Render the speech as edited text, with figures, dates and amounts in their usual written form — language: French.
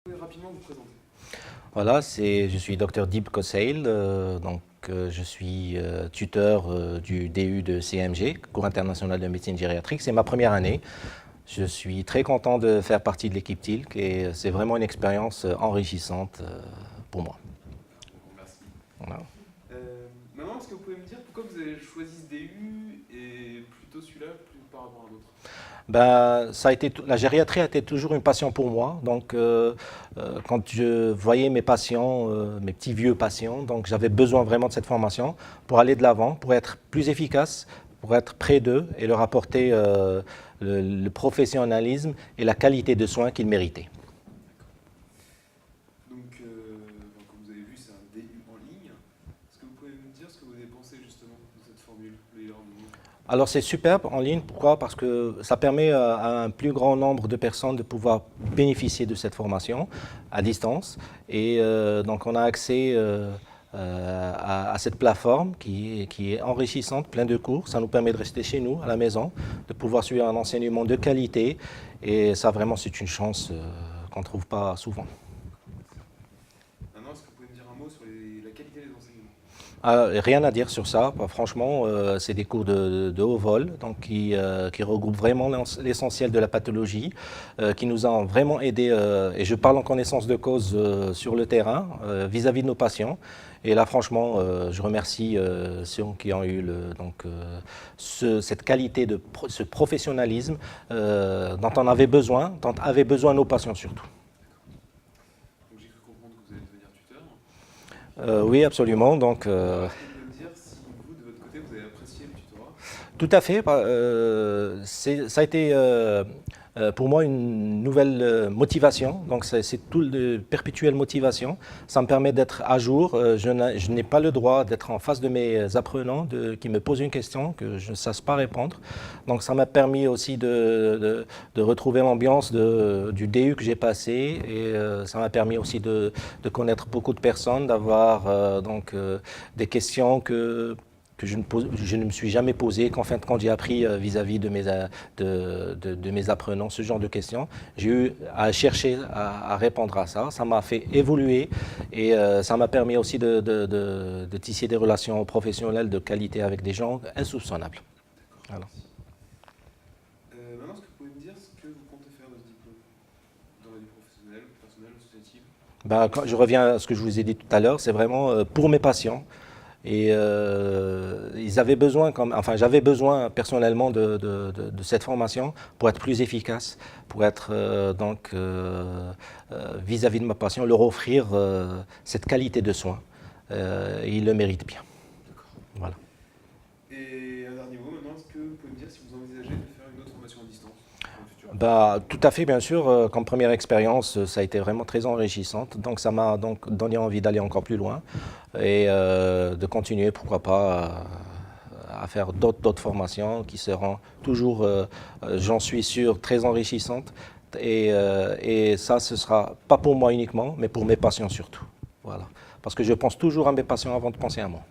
Vous pouvez rapidement vous présenter. Voilà, je suis Dr Dib Koseil, je suis tuteur du DU de CMG, Cours international de médecine gériatrique. C'est ma première année. Je suis très content de faire partie de l'équipe TILC et c'est vraiment une expérience enrichissante pour moi. Merci. Voilà. Maintenant, est-ce que vous pouvez me dire pourquoi vous avez choisi ce DU et plutôt celui-là par rapport à d'autres? Ben, la gériatrie a été toujours une passion pour moi. Quand je voyais mes patients, mes petits vieux patients, donc j'avais besoin vraiment de cette formation pour aller de l'avant, pour être plus efficace, pour être près d'eux et leur apporter le professionnalisme et la qualité de soins qu'ils méritaient. Comme vous avez vu, c'est un DU en ligne. Est-ce que vous pouvez me dire ce que vous avez pensé justement de cette formule, le e-learning? Alors c'est superbe en ligne, pourquoi? Parce que ça permet à un plus grand nombre de personnes de pouvoir bénéficier de cette formation à distance. Donc on a accès à cette plateforme qui est enrichissante, plein de cours. Ça nous permet de rester chez nous, à la maison, de pouvoir suivre un enseignement de qualité. Et ça vraiment c'est une chance qu'on ne trouve pas souvent. Maintenant, est-ce que vous pouvez me dire un mot sur la qualité des enseignements? Rien à dire sur ça. Franchement, c'est des cours de haut vol, donc qui regroupent vraiment l'essentiel de la pathologie, qui nous ont vraiment aidés, et je parle en connaissance de cause sur le terrain, vis-à-vis de nos patients. Et là, franchement, je remercie ceux qui ont eu cette qualité, ce professionnalisme dont on avait besoin, dont avaient besoin nos patients surtout. Donc j'ai cru comprendre que vous allez devenir tuteur. Oui, absolument. Est-ce que vous pouvez me dire si vous, de votre côté, vous avez apprécié le tutorat? Tout à fait. Ça a été pour moi une nouvelle motivation. Donc c'est tout le perpétuelle motivation. Ça me permet d'être à jour. Je n'ai pas le droit d'être en face de mes apprenants qui me posent une question que je ne sache pas répondre. Donc ça m'a permis aussi de retrouver l'ambiance du DU que j'ai passé et ça m'a permis aussi de connaître beaucoup de personnes, d'avoir des questions que je ne me suis jamais posé, qu'en fin de compte j'ai appris vis-à-vis de mes apprenants ce genre de questions. J'ai eu à chercher à répondre à ça. Ça m'a fait évoluer et ça m'a permis aussi de tisser des relations professionnelles de qualité avec des gens insoupçonnables. Voilà. Maintenant, est-ce que vous pouvez me dire ce que vous comptez faire de ce diplôme dans la vie professionnelle, personnelle, associative? Quand je reviens à ce que je vous ai dit tout à l'heure, c'est vraiment pour mes patients. Et ils avaient besoin, j'avais besoin personnellement de cette formation pour être plus efficace, pour être vis-à-vis de ma patient, leur offrir cette qualité de soins. Ils le méritent bien. Voilà. Et un dernier mot maintenant, est-ce que vous pouvez me dire si vous envisagez de faire une autre formation à distance dans le futur? Tout à fait, bien sûr. Comme première expérience, ça a été vraiment très enrichissante. Donc, ça m'a donc donné envie d'aller encore plus loin et de continuer, pourquoi pas, à faire d'autres formations qui seront toujours, j'en suis sûr, très enrichissantes. Et ça, ce sera pas pour moi uniquement, mais pour mes patients surtout. Voilà. Parce que je pense toujours à mes patients avant de penser à moi.